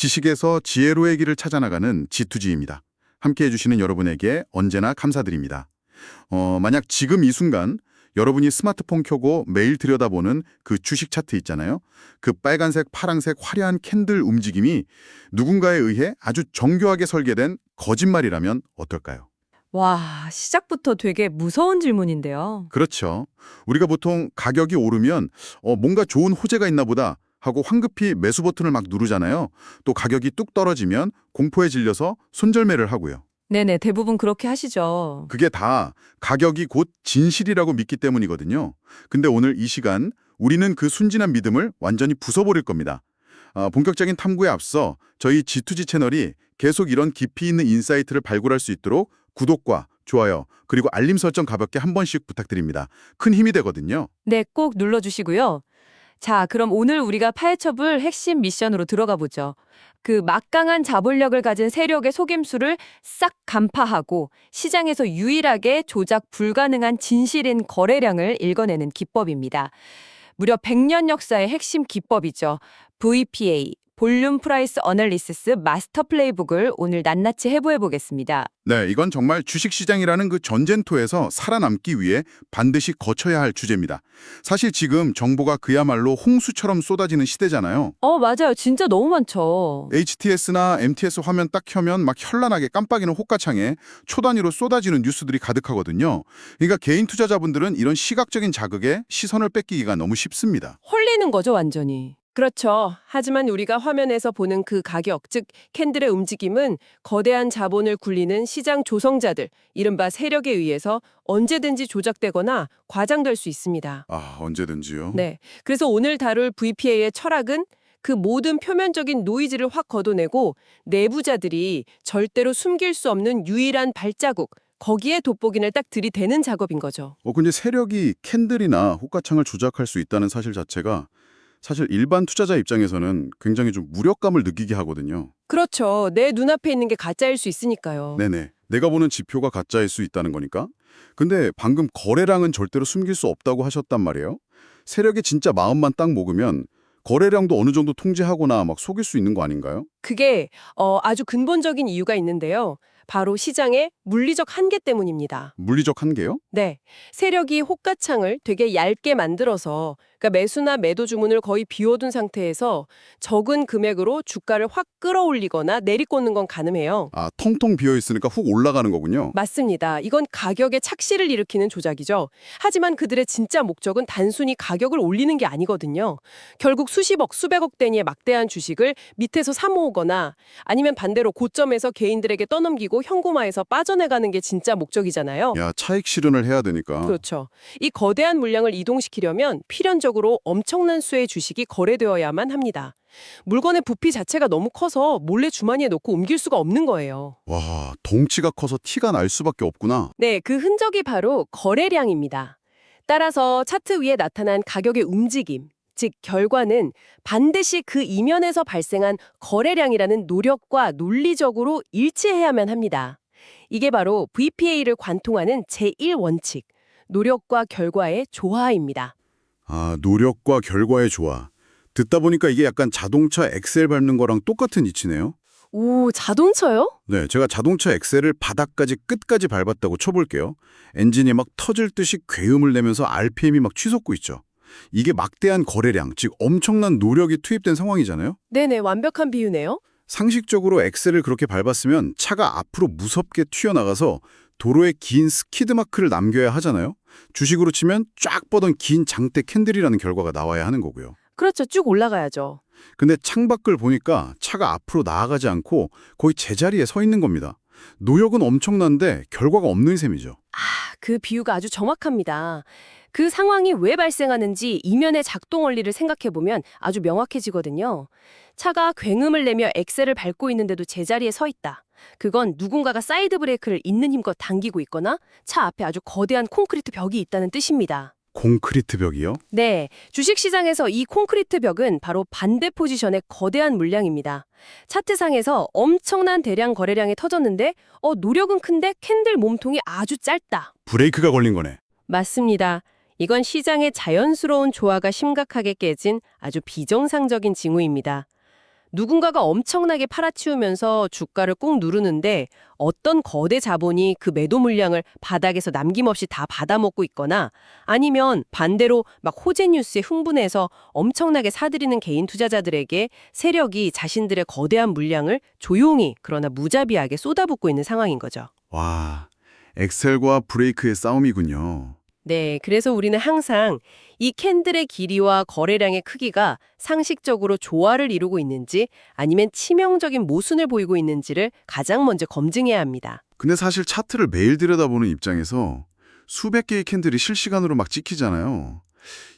지식에서 지혜로의 길을 찾아나가는 G2G입니다. 함께 해주시는 여러분에게 언제나 감사드립니다. 만약 지금 이 순간 여러분이 스마트폰 켜고 매일 들여다보는 그 주식 차트 있잖아요. 그 빨간색, 파란색 화려한 캔들 움직임이 누군가에 의해 아주 정교하게 설계된 거짓말이라면 어떨까요? 와, 시작부터 되게 무서운 질문인데요. 그렇죠. 우리가 보통 가격이 오르면 뭔가 좋은 호재가 있나 보다 하고 황급히 매수 버튼을 막 누르잖아요. 또 가격이 뚝 떨어지면 공포에 질려서 손절매를 하고요. 네네, 대부분 그렇게 하시죠. 그게 다 가격이 곧 진실이라고 믿기 때문이거든요. 근데 오늘 이 시간 우리는 그 순진한 믿음을 완전히 부숴버릴 겁니다. 본격적인 탐구에 앞서 저희 G2G 채널이 계속 이런 깊이 있는 인사이트를 발굴할 수 있도록 구독과 좋아요, 그리고 알림 설정 가볍게 한 번씩 부탁드립니다. 큰 힘이 되거든요. 네, 꼭 눌러주시고요. 자, 그럼 오늘 우리가 파헤쳐볼 핵심 미션으로 들어가 보죠. 그 막강한 자본력을 가진 세력의 속임수를 싹 간파하고 시장에서 유일하게 조작 불가능한 진실인 거래량을 읽어내는 기법입니다. 무려 100년 역사의 핵심 기법이죠. VPA, 볼륨 프라이스 어널리시스 마스터 플레이북을 오늘 낱낱이 해부해 보겠습니다. 네, 이건 정말 주식시장이라는 그 전쟁터에서 살아남기 위해 반드시 거쳐야 할 주제입니다. 사실 지금 정보가 그야말로 홍수처럼 쏟아지는 시대잖아요. 맞아요. 진짜 너무 많죠. HTS나 MTS 화면 딱 켜면 막 현란하게 깜빡이는 호가창에 초단위로 쏟아지는 뉴스들이 가득하거든요. 그러니까 개인 투자자분들은 이런 시각적인 자극에 시선을 뺏기기가 너무 쉽습니다. 홀리는 거죠, 완전히. 그렇죠. 하지만 우리가 화면에서 보는 그 가격, 즉 캔들의 움직임은 거대한 자본을 굴리는 시장 조성자들, 이른바 세력에 의해서 언제든지 조작되거나 과장될 수 있습니다. 언제든지요? 네. 그래서 오늘 다룰 VPA의 철학은 그 모든 표면적인 노이즈를 확 걷어내고 내부자들이 절대로 숨길 수 없는 유일한 발자국, 거기에 돋보기를 딱 들이대는 작업인 거죠. 근데 세력이 캔들이나 호가창을 조작할 수 있다는 사실 자체가 사실 일반 투자자 입장에서는 굉장히 좀 무력감을 느끼게 하거든요. 그렇죠. 내 눈앞에 있는 게 가짜일 수 있으니까요. 네네. 내가 보는 지표가 가짜일 수 있다는 거니까. 근데 방금 거래량은 절대로 숨길 수 없다고 하셨단 말이에요. 세력이 진짜 마음만 딱 먹으면 거래량도 어느 정도 통제하거나 막 속일 수 있는 거 아닌가요? 그게 아주 근본적인 이유가 있는데요. 바로 시장의 물리적 한계 때문입니다. 물리적 한계요? 네, 세력이 호가창을 되게 얇게 만들어서 그러니까 매수나 매도 주문을 거의 비워둔 상태에서 적은 금액으로 주가를 확 끌어올리거나 내리꽂는 건 가능해요. 텅텅 비어있으니까 훅 올라가는 거군요. 맞습니다. 이건 가격의 착시를 일으키는 조작이죠. 하지만 그들의 진짜 목적은 단순히 가격을 올리는 게 아니거든요. 결국 수십억, 수백억 단위의 막대한 주식을 밑에서 사모으거나 아니면 반대로 고점에서 개인들에게 떠넘기고 현금화해서 빠져나가는 게 진짜 목적이잖아요. 야, 차익 실현을 해야 되니까. 그렇죠. 이 거대한 물량을 이동시키려면 필연적으로 엄청난 수의 주식이 거래되어야만 합니다. 물건의 부피 자체가 너무 커서 몰래 주머니에 넣고 옮길 수가 없는 거예요. 와, 덩치가 커서 티가 날 수밖에 없구나. 네, 그 흔적이 바로 거래량입니다. 따라서 차트 위에 나타난 가격의 움직임, 즉 결과는 반드시 그 이면에서 발생한 거래량이라는 노력과 논리적으로 일치해야만 합니다. 이게 바로 VPA를 관통하는 제1원칙, 노력과 결과의 조화입니다. 노력과 결과의 조화. 듣다 보니까 이게 약간 자동차 엑셀 밟는 거랑 똑같은 이치네요. 오, 자동차요? 네, 제가 자동차 엑셀을 바닥까지 끝까지 밟았다고 쳐볼게요. 엔진이 막 터질 듯이 괴음을 내면서 RPM이 막 치솟고 있죠. 이게 막대한 거래량, 즉 엄청난 노력이 투입된 상황이잖아요. 네네, 완벽한 비유네요. 상식적으로 엑셀을 그렇게 밟았으면 차가 앞으로 무섭게 튀어나가서 도로에 긴 스키드 마크를 남겨야 하잖아요. 주식으로 치면 쫙 뻗은 긴 장대 캔들이라는 결과가 나와야 하는 거고요. 그렇죠, 쭉 올라가야죠. 근데 창밖을 보니까 차가 앞으로 나아가지 않고 거의 제자리에 서 있는 겁니다. 노력은 엄청난데 결과가 없는 셈이죠. 그 비유가 아주 정확합니다. 그 상황이 왜 발생하는지 이면의 작동 원리를 생각해보면 아주 명확해지거든요. 차가 굉음을 내며 엑셀을 밟고 있는데도 제자리에 서 있다. 그건 누군가가 사이드 브레이크를 있는 힘껏 당기고 있거나 차 앞에 아주 거대한 콘크리트 벽이 있다는 뜻입니다. 콘크리트 벽이요? 네, 주식시장에서 이 콘크리트 벽은 바로 반대 포지션의 거대한 물량입니다. 차트상에서 엄청난 대량 거래량이 터졌는데 노력은 큰데 캔들 몸통이 아주 짧다. 브레이크가 걸린 거네. 맞습니다. 이건 시장의 자연스러운 조화가 심각하게 깨진 아주 비정상적인 징후입니다. 누군가가 엄청나게 팔아치우면서 주가를 꾹 누르는데 어떤 거대 자본이 그 매도 물량을 바닥에서 남김없이 다 받아먹고 있거나 아니면 반대로 막 호재 뉴스에 흥분해서 엄청나게 사들이는 개인 투자자들에게 세력이 자신들의 거대한 물량을 조용히 그러나 무자비하게 쏟아붓고 있는 상황인 거죠. 와, 엑셀과 브레이크의 싸움이군요. 네, 그래서 우리는 항상 이 캔들의 길이와 거래량의 크기가 상식적으로 조화를 이루고 있는지 아니면 치명적인 모순을 보이고 있는지를 가장 먼저 검증해야 합니다. 근데 사실 차트를 매일 들여다보는 입장에서 수백 개의 캔들이 실시간으로 막 찍히잖아요.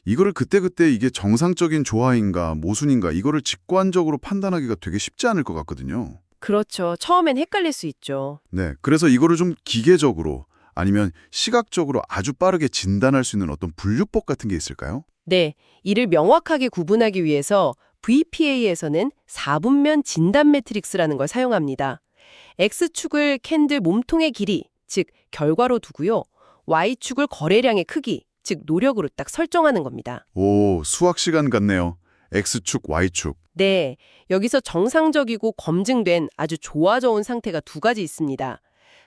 이거를 그때그때 이게 정상적인 조화인가 모순인가 이거를 직관적으로 판단하기가 되게 쉽지 않을 것 같거든요. 그렇죠. 처음엔 헷갈릴 수 있죠. 네, 그래서 이거를 좀 기계적으로 아니면 시각적으로 아주 빠르게 진단할 수 있는 어떤 분류법 같은 게 있을까요? 네, 이를 명확하게 구분하기 위해서 VPA에서는 4분면 진단 매트릭스라는 걸 사용합니다. X축을 캔들 몸통의 길이, 즉 결과로 두고요. Y축을 거래량의 크기, 즉 노력으로 딱 설정하는 겁니다. 오, 수학 시간 같네요. X축, Y축. 네, 여기서 정상적이고 검증된 아주 좋아져온 상태가 두 가지 있습니다.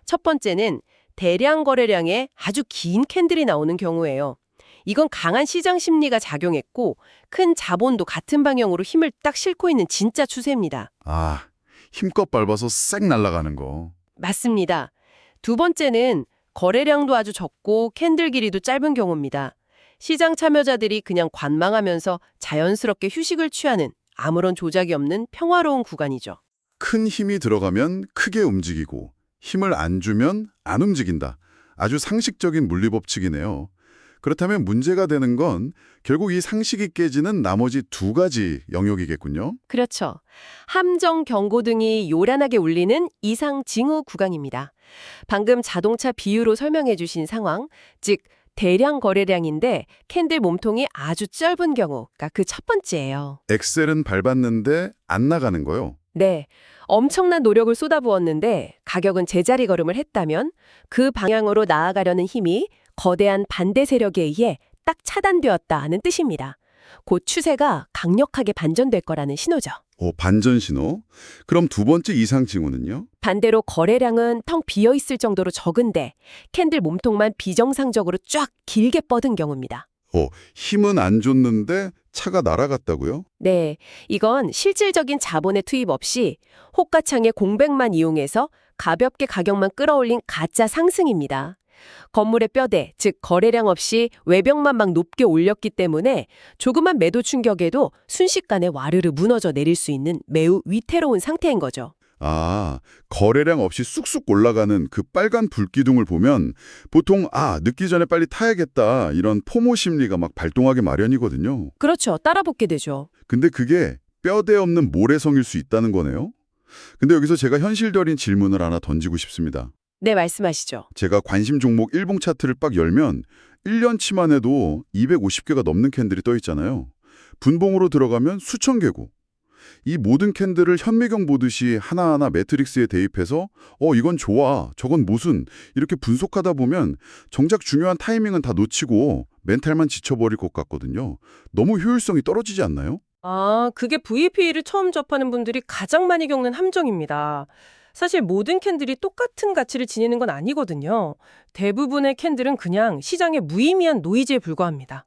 첫 번째는 대량 거래량에 아주 긴 캔들이 나오는 경우예요. 이건 강한 시장 심리가 작용했고 큰 자본도 같은 방향으로 힘을 딱 싣고 있는 진짜 추세입니다. 아, 힘껏 밟아서 쌩 날아가는 거. 맞습니다. 두 번째는 거래량도 아주 적고 캔들 길이도 짧은 경우입니다. 시장 참여자들이 그냥 관망하면서 자연스럽게 휴식을 취하는 아무런 조작이 없는 평화로운 구간이죠. 큰 힘이 들어가면 크게 움직이고 힘을 안 주면 안 움직인다. 아주 상식적인 물리법칙이네요. 그렇다면 문제가 되는 건 결국 이 상식이 깨지는 나머지 두 가지 영역이겠군요. 그렇죠. 함정 경고 등이 요란하게 울리는 이상 징후 구간입니다. 방금 자동차 비유로 설명해 주신 상황, 즉 대량 거래량인데 캔들 몸통이 아주 짧은 경우가 그 첫 번째예요. 엑셀은 밟았는데 안 나가는 거요. 네, 엄청난 노력을 쏟아부었는데 가격은 제자리 걸음을 했다면 그 방향으로 나아가려는 힘이 거대한 반대 세력에 의해 딱 차단되었다는 뜻입니다. 곧 추세가 강력하게 반전될 거라는 신호죠. 오, 반전 신호. 그럼 두 번째 이상 징후는요? 반대로 거래량은 텅 비어있을 정도로 적은데 캔들 몸통만 비정상적으로 쫙 길게 뻗은 경우입니다. 힘은 안 줬는데 차가 날아갔다고요? 네, 이건 실질적인 자본의 투입 없이 호가창의 공백만 이용해서 가볍게 가격만 끌어올린 가짜 상승입니다. 건물의 뼈대, 즉 거래량 없이 외벽만 막 높게 올렸기 때문에 조그만 매도 충격에도 순식간에 와르르 무너져 내릴 수 있는 매우 위태로운 상태인 거죠. 아, 거래량 없이 쑥쑥 올라가는 그 빨간 불기둥을 보면 보통 늦기 전에 빨리 타야겠다 이런 포모 심리가 막 발동하기 마련이거든요. 그렇죠. 따라붙게 되죠. 근데 그게 뼈대 없는 모래성일 수 있다는 거네요. 근데 여기서 제가 현실적인 질문을 하나 던지고 싶습니다. 네, 말씀하시죠. 제가 관심 종목 일봉 차트를 빡 열면 1년치만 해도 250개가 넘는 캔들이 떠 있잖아요. 분봉으로 들어가면 수천 개고. 이 모든 캔들을 현미경 보듯이 하나하나 매트릭스에 대입해서 이건 좋아, 저건 모순 이렇게 분석하다 보면 정작 중요한 타이밍은 다 놓치고 멘탈만 지쳐버릴 것 같거든요. 너무 효율성이 떨어지지 않나요? 그게 VPA를 처음 접하는 분들이 가장 많이 겪는 함정입니다. 사실 모든 캔들이 똑같은 가치를 지니는 건 아니거든요. 대부분의 캔들은 그냥 시장의 무의미한 노이즈에 불과합니다.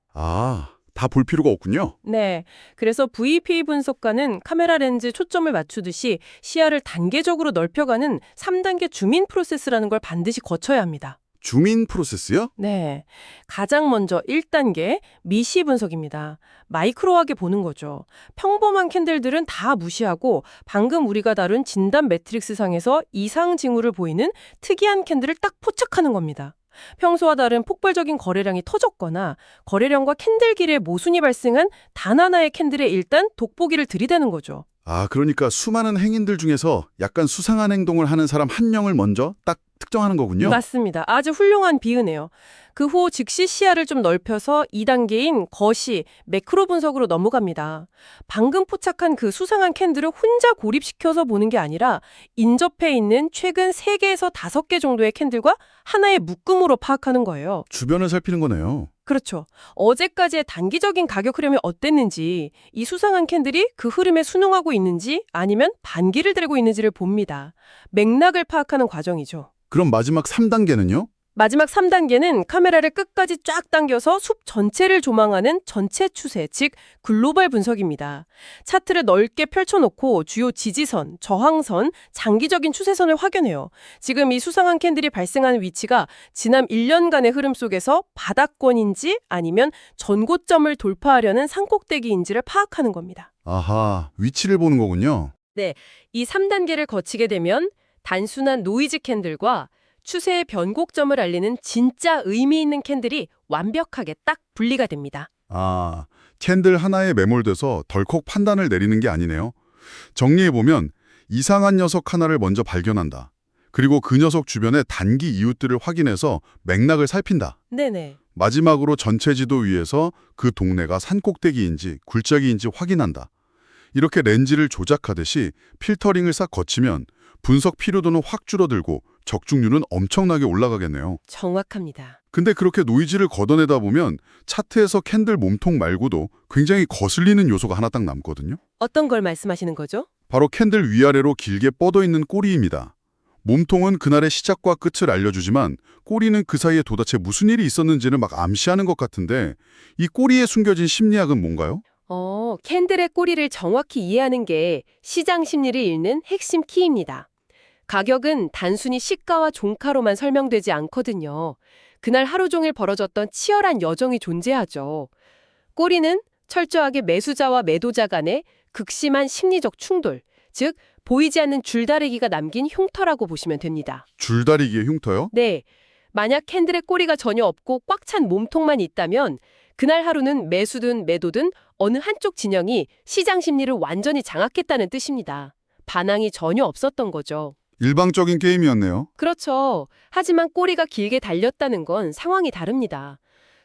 다 볼 필요가 없군요. 네, 그래서 VPA 분석가는 카메라 렌즈 초점을 맞추듯이 시야를 단계적으로 넓혀가는 3단계 줌인 프로세스라는 걸 반드시 거쳐야 합니다. 줌인 프로세스요? 네, 가장 먼저 1단계 미시 분석입니다. 마이크로하게 보는 거죠. 평범한 캔들들은 다 무시하고 방금 우리가 다룬 진단 매트릭스 상에서 이상 징후를 보이는 특이한 캔들을 딱 포착하는 겁니다. 평소와 다른 폭발적인 거래량이 터졌거나 거래량과 캔들 길에 모순이 발생한 단 하나의 캔들에 일단 돋보기를 들이대는 거죠. 그러니까 수많은 행인들 중에서 약간 수상한 행동을 하는 사람 한 명을 먼저 딱 특정하는 거군요. 맞습니다. 아주 훌륭한 비유네요. 그 후 즉시 시야를 좀 넓혀서 2단계인 거시, 매크로 분석으로 넘어갑니다. 방금 포착한 그 수상한 캔들을 혼자 고립시켜서 보는 게 아니라 인접해 있는 최근 3개에서 5개 정도의 캔들과 하나의 묶음으로 파악하는 거예요. 주변을 살피는 거네요. 그렇죠. 어제까지의 단기적인 가격 흐름이 어땠는지, 이 수상한 캔들이 그 흐름에 순응하고 있는지 아니면 반기를 들고 있는지를 봅니다. 맥락을 파악하는 과정이죠. 그럼 마지막 3단계는요? 마지막 3단계는 카메라를 끝까지 쫙 당겨서 숲 전체를 조망하는 전체 추세, 즉 글로벌 분석입니다. 차트를 넓게 펼쳐놓고 주요 지지선, 저항선, 장기적인 추세선을 확인해요. 지금 이 수상한 캔들이 발생하는 위치가 지난 1년간의 흐름 속에서 바닥권인지 아니면 전고점을 돌파하려는 산꼭대기인지를 파악하는 겁니다. 아하, 위치를 보는 거군요. 이 3단계를 거치게 되면 단순한 노이즈 캔들과 추세의 변곡점을 알리는 진짜 의미 있는 캔들이 완벽하게 딱 분리가 됩니다. 아, 캔들 하나에 매몰돼서 덜컥 판단을 내리는 게 아니네요. 정리해보면 이상한 녀석 하나를 먼저 발견한다. 그리고 그 녀석 주변의 단기 이웃들을 확인해서 맥락을 살핀다. 네네. 마지막으로 전체 지도 위에서 그 동네가 산꼭대기인지 굴착기인지 확인한다. 이렇게 렌즈를 조작하듯이 필터링을 싹 거치면 분석 피로도는 확 줄어들고 적중률은 엄청나게 올라가겠네요. 정확합니다. 근데 그렇게 노이즈를 걷어내다 보면 차트에서 캔들 몸통 말고도 굉장히 거슬리는 요소가 하나 딱 남거든요. 어떤 걸 말씀하시는 거죠? 바로 캔들 위아래로 길게 뻗어 있는 꼬리입니다. 몸통은 그날의 시작과 끝을 알려주지만 꼬리는 그 사이에 도대체 무슨 일이 있었는지를 막 암시하는 것 같은데 이 꼬리에 숨겨진 심리학은 뭔가요? 캔들의 꼬리를 정확히 이해하는 게 시장 심리를 읽는 핵심 키입니다. 가격은 단순히 시가와 종가로만 설명되지 않거든요. 그날 하루 종일 벌어졌던 치열한 여정이 존재하죠. 꼬리는 철저하게 매수자와 매도자 간의 극심한 심리적 충돌, 즉 보이지 않는 줄다리기가 남긴 흉터라고 보시면 됩니다. 줄다리기의 흉터요? 네, 만약 캔들의 꼬리가 전혀 없고 꽉 찬 몸통만 있다면 그날 하루는 매수든 매도든 어느 한쪽 진영이 시장 심리를 완전히 장악했다는 뜻입니다. 반항이 전혀 없었던 거죠. 일방적인 게임이었네요. 그렇죠. 하지만 꼬리가 길게 달렸다는 건 상황이 다릅니다.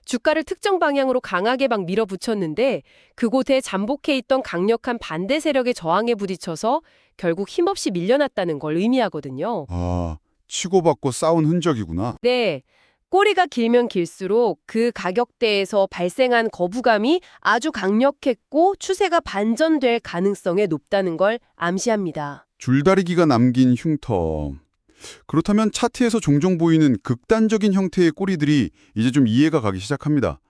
주가를 특정 방향으로 강하게 막 밀어붙였는데 그곳에 잠복해 있던 강력한 반대 세력의 저항에 부딪혀서 결국 힘없이 밀려났다는 걸 의미하거든요. 아, 치고받고 싸운 흔적이구나. 네. 꼬리가 길면 길수록 그 가격대에서 발생한 거부감이 아주 강력했고 추세가 반전될 가능성이 높다는 걸 암시합니다. 줄다리기가 남긴 흉터. 그렇다면 차트에서 종종 보이는 극단적인 형태의 꼬리들이 이제 좀 이해가 가기 시작합니다.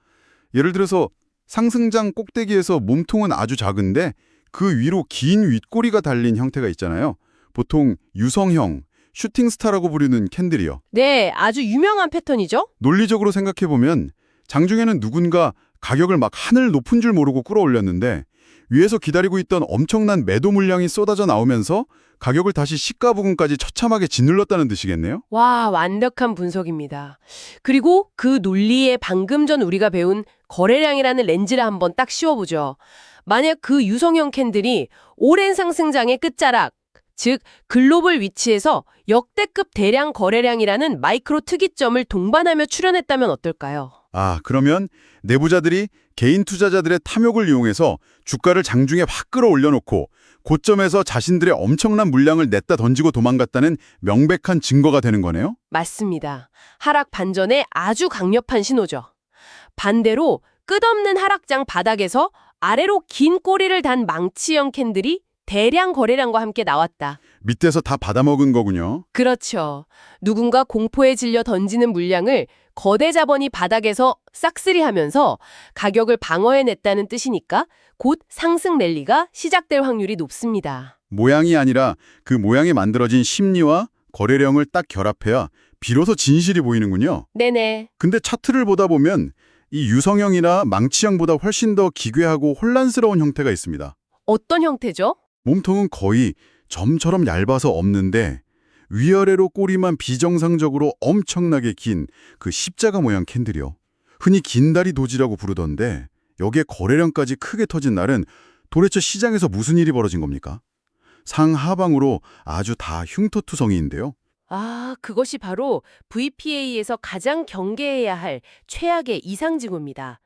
예를 들어서 상승장 꼭대기에서 몸통은 아주 작은데 그 위로 긴 윗꼬리가 달린 형태가 있잖아요. 보통 유성형, 슈팅스타라고 부르는 캔들이요. 네, 아주 유명한 패턴이죠? 논리적으로 생각해보면 장중에는 누군가 가격을 막 하늘 높은 줄 모르고 끌어올렸는데 위에서 기다리고 있던 엄청난 매도 물량이 쏟아져 나오면서 가격을 다시 시가 부근까지 처참하게 짓눌렀다는 뜻이겠네요? 와, 완벽한 분석입니다. 그리고 그 논리에 방금 전 우리가 배운 거래량이라는 렌즈를 한번 딱 씌워보죠. 만약 그 유성형 캔들이 오랜 상승장의 끝자락, 즉 글로벌 위치에서 역대급 대량 거래량이라는 마이크로 특이점을 동반하며 출현했다면 어떨까요? 아, 그러면 내부자들이 개인 투자자들의 탐욕을 이용해서 주가를 장중에 확 끌어올려놓고 고점에서 자신들의 엄청난 물량을 냈다 던지고 도망갔다는 명백한 증거가 되는 거네요? 맞습니다. 하락 반전의 아주 강력한 신호죠. 반대로 끝없는 하락장 바닥에서 아래로 긴 꼬리를 단 망치형 캔들이 대량 거래량과 함께 나왔다. 밑에서 다 받아먹은 거군요. 그렇죠. 누군가 공포에 질려 던지는 물량을 거대 자본이 바닥에서 싹쓸이하면서 가격을 방어해냈다는 뜻이니까 곧 상승 랠리가 시작될 확률이 높습니다. 모양이 아니라 그 모양에 만들어진 심리와 거래량을 딱 결합해야 비로소 진실이 보이는군요. 네네. 근데 차트를 보다 보면 이 유성형이나 망치형보다 훨씬 더 기괴하고 혼란스러운 형태가 있습니다. 어떤 형태죠? 몸통은 거의 점처럼 얇아서 없는데 위아래로 꼬리만 비정상적으로 엄청나게 긴 그 십자가 모양 캔들이요. 흔히 긴다리 도지라고 부르던데 여기에 거래량까지 크게 터진 날은 도대체 시장에서 무슨 일이 벌어진 겁니까? 상하방으로 아주 다 흉터투성이인데요. 아, 그것이 바로 VPA에서 가장 경계해야 할 최악의 이상징후입니다.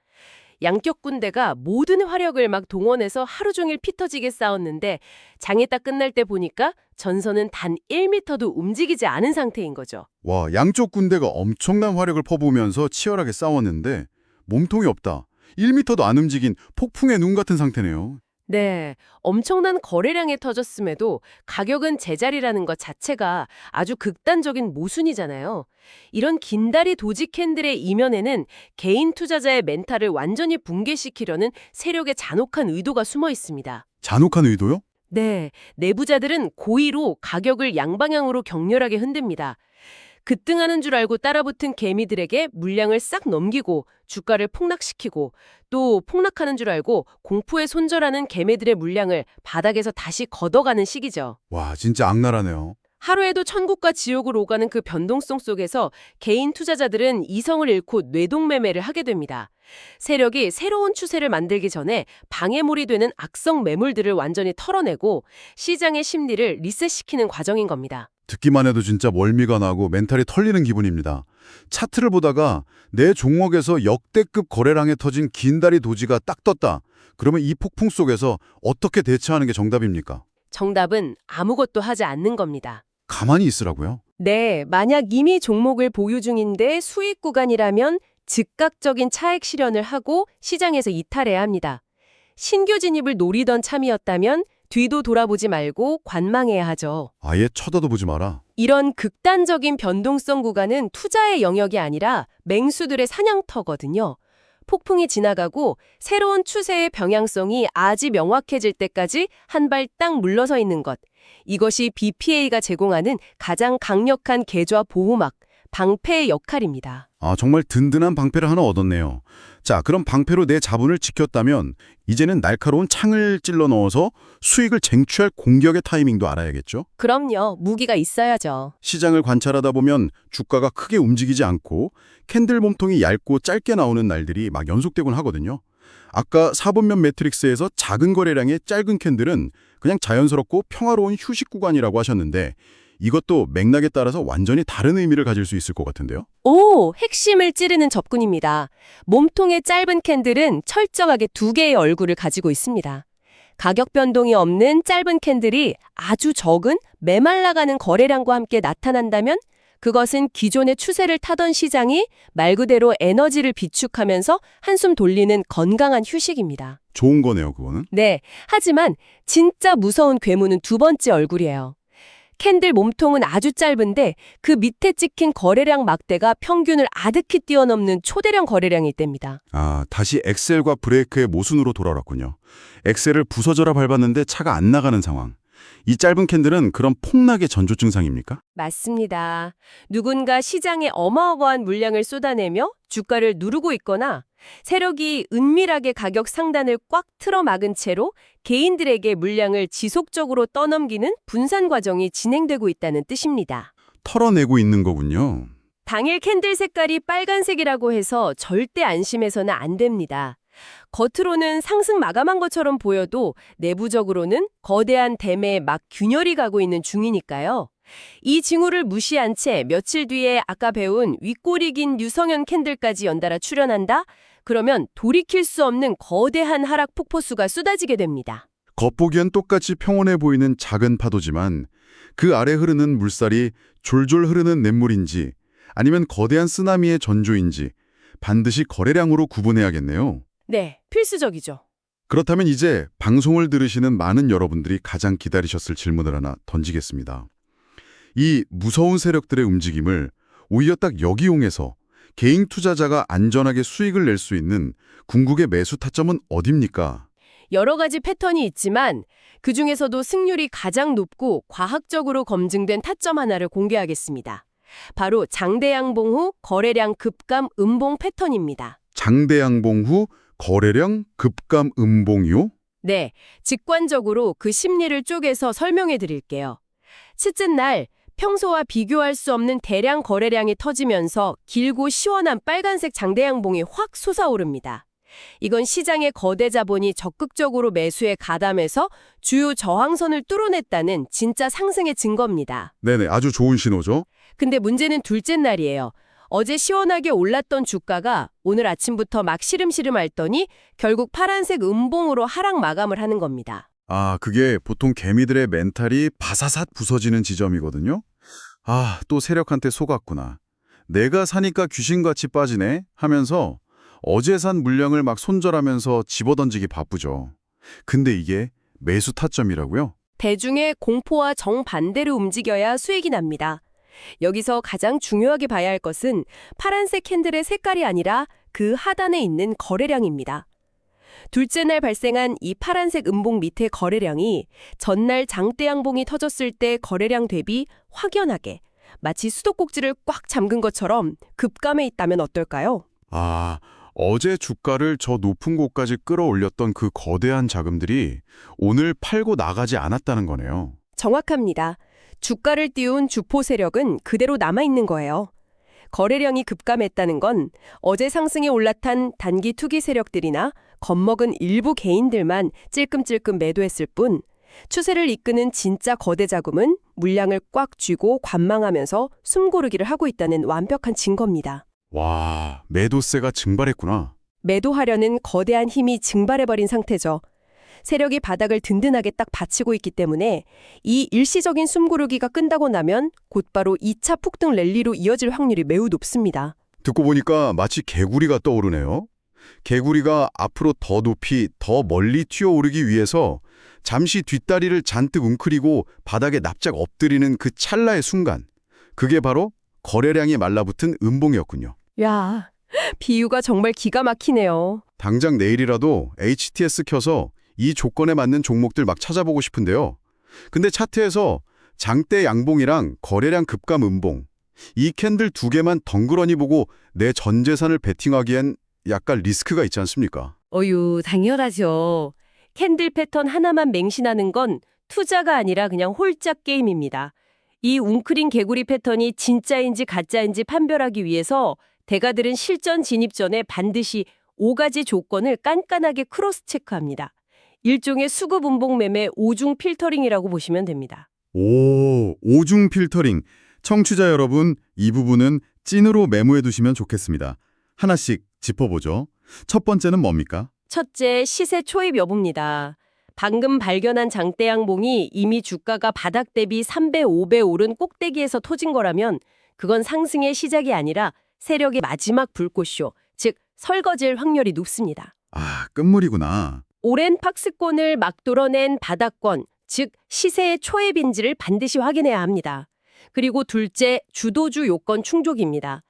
양격 군대가 모든 화력을 막 동원해서 하루 종일 피 터지게 싸웠는데 장이 딱 끝날 때 보니까 전선은 단 1m도 움직이지 않은 상태인 거죠. 와, 양쪽 군대가 엄청난 화력을 퍼부으면서 치열하게 싸웠는데 몸통이 없다. 1m도 안 움직인 폭풍의 눈 같은 상태네요. 네, 엄청난 거래량이 터졌음에도 가격은 제자리라는 것 자체가 아주 극단적인 모순이잖아요. 이런 긴다리 도지 캔들의 이면에는 개인 투자자의 멘탈을 완전히 붕괴시키려는 세력의 잔혹한 의도가 숨어 있습니다. 잔혹한 의도요? 네, 내부자들은 고의로 가격을 양방향으로 격렬하게 흔듭니다. 급등하는 줄 알고 따라붙은 개미들에게 물량을 싹 넘기고 주가를 폭락시키고 또 폭락하는 줄 알고 공포에 손절하는 개미들의 물량을 바닥에서 다시 걷어가는 시기죠. 와, 진짜 악랄하네요. 하루에도 천국과 지옥을 오가는 그 변동성 속에서 개인 투자자들은 이성을 잃고 뇌동매매를 하게 됩니다. 세력이 새로운 추세를 만들기 전에 방해물이 되는 악성 매물들을 완전히 털어내고 시장의 심리를 리셋시키는 과정인 겁니다. 듣기만 해도 진짜 멀미가 나고 멘탈이 털리는 기분입니다. 차트를 보다가 내 종목에서 역대급 거래량에 터진 긴다리 도지가 딱 떴다. 그러면 이 폭풍 속에서 어떻게 대처하는 게 정답입니까? 정답은 아무것도 하지 않는 겁니다. 가만히 있으라고요? 네, 만약 이미 종목을 보유 중인데 수익 구간이라면 즉각적인 차익 실현을 하고 시장에서 이탈해야 합니다. 신규 진입을 노리던 참이었다면 뒤도 돌아보지 말고 관망해야 하죠. 아예 쳐다도 보지 마라. 이런 극단적인 변동성 구간은 투자의 영역이 아니라 맹수들의 사냥터거든요. 폭풍이 지나가고 새로운 추세의 방향성이 아주 명확해질 때까지 한 발 딱 물러서 있는 것. 이것이 BPA가 제공하는 가장 강력한 계좌 보호막, 방패의 역할입니다. 아, 정말 든든한 방패를 하나 얻었네요. 자, 그럼 방패로 내 자본을 지켰다면 이제는 날카로운 창을 찔러 넣어서 수익을 쟁취할 공격의 타이밍도 알아야겠죠? 그럼요. 무기가 있어야죠. 시장을 관찰하다 보면 주가가 크게 움직이지 않고 캔들 몸통이 얇고 짧게 나오는 날들이 막 연속되곤 하거든요. 아까 4분면 매트릭스에서 작은 거래량의 짧은 캔들은 그냥 자연스럽고 평화로운 휴식 구간이라고 하셨는데 이것도 맥락에 따라서 완전히 다른 의미를 가질 수 있을 것 같은데요? 오, 핵심을 찌르는 접근입니다. 몸통의 짧은 캔들은 철저하게 두 개의 얼굴을 가지고 있습니다. 가격 변동이 없는 짧은 캔들이 아주 적은 메말라가는 거래량과 함께 나타난다면 그것은 기존의 추세를 타던 시장이 말 그대로 에너지를 비축하면서 한숨 돌리는 건강한 휴식입니다. 좋은 거네요, 그거는. 네, 하지만 진짜 무서운 괴물은 두 번째 얼굴이에요. 캔들 몸통은 아주 짧은데 그 밑에 찍힌 거래량 막대가 평균을 아득히 뛰어넘는 초대량 거래량일 때입니다. 아, 다시 엑셀과 브레이크의 모순으로 돌아왔군요. 엑셀을 부서져라 밟았는데 차가 안 나가는 상황. 이 짧은 캔들은 그런 폭락의 전조 증상입니까? 맞습니다. 누군가 시장에 어마어마한 물량을 쏟아내며 주가를 누르고 있거나 세력이 은밀하게 가격 상단을 꽉 틀어 막은 채로 개인들에게 물량을 지속적으로 떠넘기는 분산 과정이 진행되고 있다는 뜻입니다. 털어내고 있는 거군요. 당일 캔들 색깔이 빨간색이라고 해서 절대 안심해서는 안 됩니다. 겉으로는 상승 마감한 것처럼 보여도 내부적으로는 거대한 댐에 막 균열이 가고 있는 중이니까요. 이 징후를 무시한 채 며칠 뒤에 아까 배운 윗꼬리 긴 유성현 캔들까지 연달아 출현한다? 그러면 돌이킬 수 없는 거대한 하락 폭포수가 쏟아지게 됩니다. 겉보기엔 똑같이 평온해 보이는 작은 파도지만 그 아래 흐르는 물살이 졸졸 흐르는 냇물인지 아니면 거대한 쓰나미의 전조인지 반드시 거래량으로 구분해야겠네요. 네, 필수적이죠. 그렇다면 이제 방송을 들으시는 많은 여러분들이 가장 기다리셨을 질문을 하나 던지겠습니다. 이 무서운 세력들의 움직임을 오히려 딱 역이용해서 개인 투자자가 안전하게 수익을 낼 수 있는 궁극의 매수 타점은 어딥니까? 여러 가지 패턴이 있지만 그중에서도 승률이 가장 높고 과학적으로 검증된 타점 하나를 공개하겠습니다. 바로 장대양봉 후 거래량 급감 음봉 패턴입니다. 장대양봉 후 거래량 급감 음봉이요? 네, 직관적으로 그 심리를 쪼개서 설명해 드릴게요. 첫째 날 평소와 비교할 수 없는 대량 거래량이 터지면서 길고 시원한 빨간색 장대양봉이 확 솟아오릅니다. 이건 시장의 거대 자본이 적극적으로 매수에 가담해서 주요 저항선을 뚫어냈다는 진짜 상승의 증거입니다. 네네, 아주 좋은 신호죠. 근데 문제는 둘째 날이에요. 어제 시원하게 올랐던 주가가 오늘 아침부터 막 시름시름 앓더니 결국 파란색 음봉으로 하락 마감을 하는 겁니다. 아, 그게 보통 개미들의 멘탈이 바사삭 부서지는 지점이거든요. 아, 또 세력한테 속았구나. 내가 사니까 귀신같이 빠지네 하면서 어제 산 물량을 막 손절하면서 집어던지기 바쁘죠. 근데 이게 매수 타점이라고요? 대중의 공포와 정반대로 움직여야 수익이 납니다. 여기서 가장 중요하게 봐야 할 것은 파란색 캔들의 색깔이 아니라 그 하단에 있는 거래량입니다. 둘째 날 발생한 이 파란색 음봉 밑의 거래량이 전날 장대 양봉이 터졌을 때 거래량 대비 확연하게 마치 수도꼭지를 꽉 잠근 것처럼 급감해 있다면 어떨까요? 아, 어제 주가를 저 높은 곳까지 끌어올렸던 그 거대한 자금들이 오늘 팔고 나가지 않았다는 거네요. 정확합니다. 주가를 띄운 주포 세력은 그대로 남아있는 거예요. 거래량이 급감했다는 건 어제 상승에 올라탄 단기 투기 세력들이나 겁먹은 일부 개인들만 찔끔찔끔 매도했을 뿐 추세를 이끄는 진짜 거대 자금은 물량을 꽉 쥐고 관망하면서 숨고르기를 하고 있다는 완벽한 증거입니다. 와, 매도세가 증발했구나. 매도하려는 거대한 힘이 증발해버린 상태죠. 세력이 바닥을 든든하게 딱 받치고 있기 때문에 이 일시적인 숨고르기가 끝나고 나면 곧바로 2차 폭등 랠리로 이어질 확률이 매우 높습니다. 듣고 보니까 마치 개구리가 떠오르네요. 개구리가 앞으로 더 높이, 더 멀리 튀어오르기 위해서 잠시 뒷다리를 잔뜩 웅크리고 바닥에 납작 엎드리는 그 찰나의 순간. 그게 바로 거래량이 말라붙은 음봉이었군요. 야, 비유가 정말 기가 막히네요. 당장 내일이라도 HTS 켜서 이 조건에 맞는 종목들 막 찾아보고 싶은데요. 근데 차트에서 장대 양봉이랑 거래량 급감 음봉, 이 캔들 두 개만 덩그러니 보고 내 전 재산을 베팅하기엔 약간 리스크가 있지 않습니까? 어유, 당연하죠. 캔들 패턴 하나만 맹신하는 건 투자가 아니라 그냥 홀짝 게임입니다. 이 웅크린 개구리 패턴이 진짜인지 가짜인지 판별하기 위해서 대가들은 실전 진입 전에 반드시 5가지 조건을 깐깐하게 크로스 체크합니다. 일종의 수급 음봉 매매 오중 필터링이라고 보시면 됩니다. 오, 오중 필터링. 청취자 여러분, 이 부분은 찐으로 메모해 두시면 좋겠습니다. 하나씩 짚어보죠. 첫 번째는 뭡니까? 첫째, 시세 초입 여부입니다. 방금 발견한 장대 양봉이 이미 주가가 바닥 대비 3배, 5배 오른 꼭대기에서 터진 거라면 그건 상승의 시작이 아니라 세력의 마지막 불꽃쇼, 즉 설거지일 확률이 높습니다. 아, 끝물이구나. 오랜 박스권을 막 뚫어낸 바닥권, 즉 시세의 초입인지를 반드시 확인해야 합니다. 그리고 둘째, 주도주 요건 충족입니다.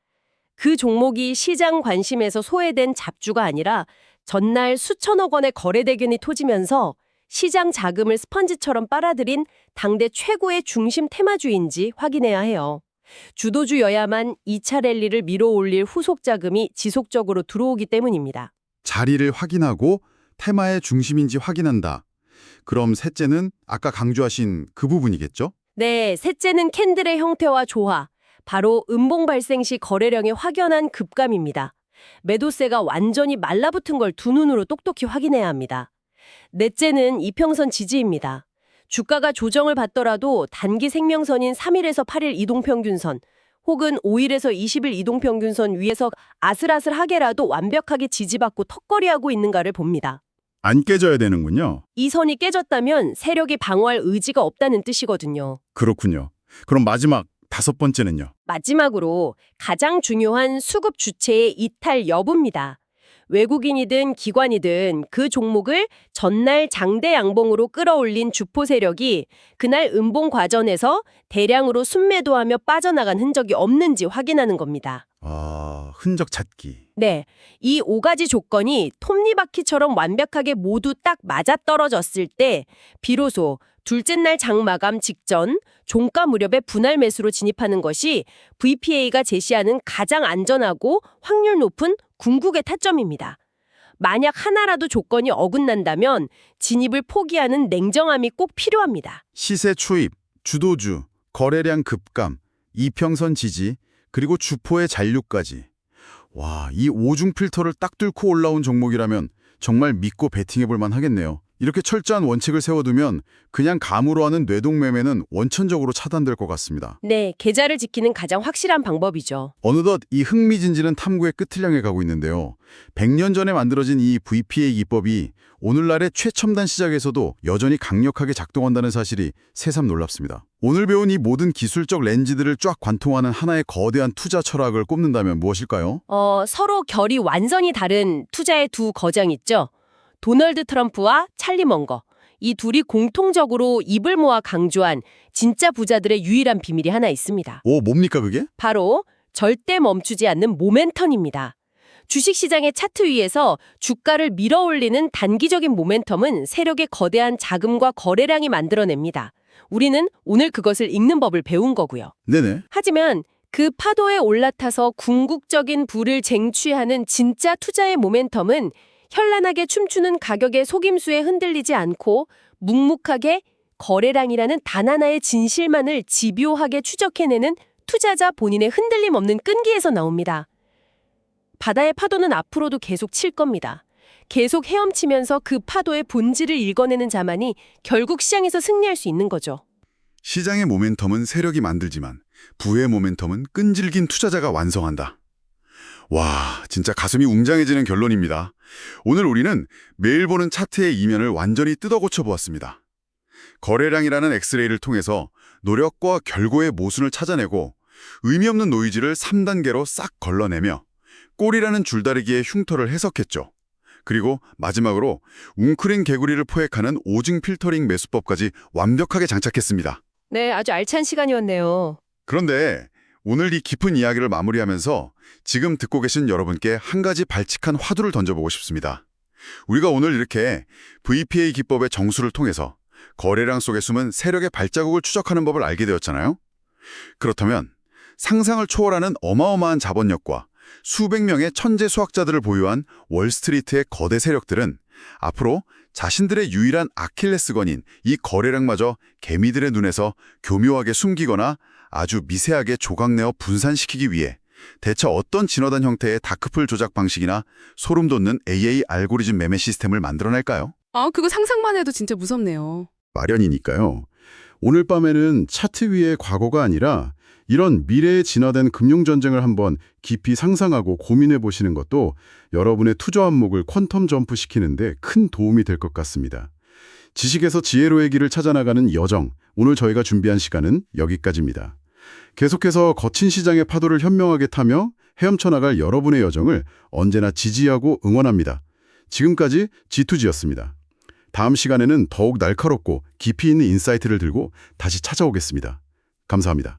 그 종목이 시장 관심에서 소외된 잡주가 아니라 전날 수천억 원의 거래 대균이 터지면서 시장 자금을 스펀지처럼 빨아들인 당대 최고의 중심 테마주인지 확인해야 해요. 주도주여야만 2차 랠리를 밀어올릴 후속 자금이 지속적으로 들어오기 때문입니다. 자리를 확인하고 테마의 중심인지 확인한다. 그럼 셋째는 아까 강조하신 그 부분이겠죠? 네, 셋째는 캔들의 형태와 조화. 바로 음봉 발생 시 거래량의 확연한 급감입니다. 매도세가 완전히 말라붙은 걸 두 눈으로 똑똑히 확인해야 합니다. 넷째는 이평선 지지입니다. 주가가 조정을 받더라도 단기 생명선인 3일에서 8일 이동평균선 혹은 5일에서 20일 이동평균선 위에서 아슬아슬하게라도 완벽하게 지지받고 턱걸이하고 있는가를 봅니다. 안 깨져야 되는군요. 이 선이 깨졌다면 세력이 방어할 의지가 없다는 뜻이거든요. 그렇군요. 그럼 마지막 다섯 번째는요? 마지막으로 가장 중요한 수급 주체의 이탈 여부입니다. 외국인이든 기관이든 그 종목을 전날 장대 양봉으로 끌어올린 주포 세력이 그날 음봉 과정에서 대량으로 순매도하며 빠져나간 흔적이 없는지 확인하는 겁니다. 아, 흔적 찾기. 네, 이 5가지 조건이 톱니바퀴처럼 완벽하게 모두 딱 맞아떨어졌을 때 비로소 둘째 날 장마감 직전 종가 무렵에 분할 매수로 진입하는 것이 VPA가 제시하는 가장 안전하고 확률 높은 궁극의 타점입니다. 만약 하나라도 조건이 어긋난다면 진입을 포기하는 냉정함이 꼭 필요합니다. 시세 초입, 주도주, 거래량 급감, 이평선 지지, 그리고 주포의 잔류까지. 와, 이 오중 필터를 딱 뚫고 올라온 종목이라면 정말 믿고 베팅해볼 만 하겠네요. 이렇게 철저한 원칙을 세워두면 그냥 감으로 하는 뇌동매매는 원천적으로 차단될 것 같습니다. 네, 계좌를 지키는 가장 확실한 방법이죠. 어느덧 이 흥미진진한 탐구의 끝을 향해 가고 있는데요. 100년 전에 만들어진 이 VPA 기법이 오늘날의 최첨단 시장에서도 여전히 강력하게 작동한다는 사실이 새삼 놀랍습니다. 오늘 배운 이 모든 기술적 렌즈들을 쫙 관통하는 하나의 거대한 투자 철학을 꼽는다면 무엇일까요? 서로 결이 완전히 다른 투자의 두 거장 있죠. 도널드 트럼프와 찰리 먼거. 이 둘이 공통적으로 입을 모아 강조한 진짜 부자들의 유일한 비밀이 하나 있습니다. 오, 뭡니까 그게? 바로 절대 멈추지 않는 모멘텀입니다. 주식시장의 차트 위에서 주가를 밀어올리는 단기적인 모멘텀은 세력의 거대한 자금과 거래량이 만들어냅니다. 우리는 오늘 그것을 읽는 법을 배운 거고요. 네네. 하지만 그 파도에 올라타서 궁극적인 부를 쟁취하는 진짜 투자의 모멘텀은 현란하게 춤추는 가격의 속임수에 흔들리지 않고 묵묵하게 거래량이라는 단 하나의 진실만을 집요하게 추적해내는 투자자 본인의 흔들림 없는 끈기에서 나옵니다. 바다의 파도는 앞으로도 계속 칠 겁니다. 계속 헤엄치면서 그 파도의 본질을 읽어내는 자만이 결국 시장에서 승리할 수 있는 거죠. 시장의 모멘텀은 세력이 만들지만 부의 모멘텀은 끈질긴 투자자가 완성한다. 와, 진짜 가슴이 웅장해지는 결론입니다. 오늘 우리는 매일 보는 차트의 이면을 완전히 뜯어고쳐 보았습니다. 거래량이라는 엑스레이를 통해서 노력과 결과의 모순을 찾아내고 의미 없는 노이즈를 3단계로 싹 걸러내며 꼴이라는 줄다리기의 흉터를 해석했죠. 그리고 마지막으로 웅크린 개구리를 포획하는 오징 필터링 매수법까지 완벽하게 장착했습니다. 네, 아주 알찬 시간이었네요. 그런데 오늘 이 깊은 이야기를 마무리하면서 지금 듣고 계신 여러분께 한 가지 발칙한 화두를 던져보고 싶습니다. 우리가 오늘 이렇게 VPA 기법의 정수를 통해서 거래량 속에 숨은 세력의 발자국을 추적하는 법을 알게 되었잖아요. 그렇다면 상상을 초월하는 어마어마한 자본력과 수백 명의 천재 수학자들을 보유한 월스트리트의 거대 세력들은 앞으로 자신들의 유일한 아킬레스건인 이 거래량마저 개미들의 눈에서 교묘하게 숨기거나 아주 미세하게 조각내어 분산시키기 위해 대체 어떤 진화단 형태의 다크풀 조작 방식이나 소름 돋는 AA 알고리즘 매매 시스템을 만들어낼까요? 그거 상상만 해도 진짜 무섭네요. 마련이니까요. 오늘 밤에는 차트 위의 과거가 아니라 이런 미래에 진화된 금융전쟁을 한번 깊이 상상하고 고민해 보시는 것도 여러분의 투자 안목을 퀀텀 점프시키는 데 큰 도움이 될 것 같습니다. 지식에서 지혜로의 길을 찾아나가는 여정, 오늘 저희가 준비한 시간은 여기까지입니다. 계속해서 거친 시장의 파도를 현명하게 타며 헤엄쳐 나갈 여러분의 여정을 언제나 지지하고 응원합니다. 지금까지 G2G였습니다. 다음 시간에는 더욱 날카롭고 깊이 있는 인사이트를 들고 다시 찾아오겠습니다. 감사합니다.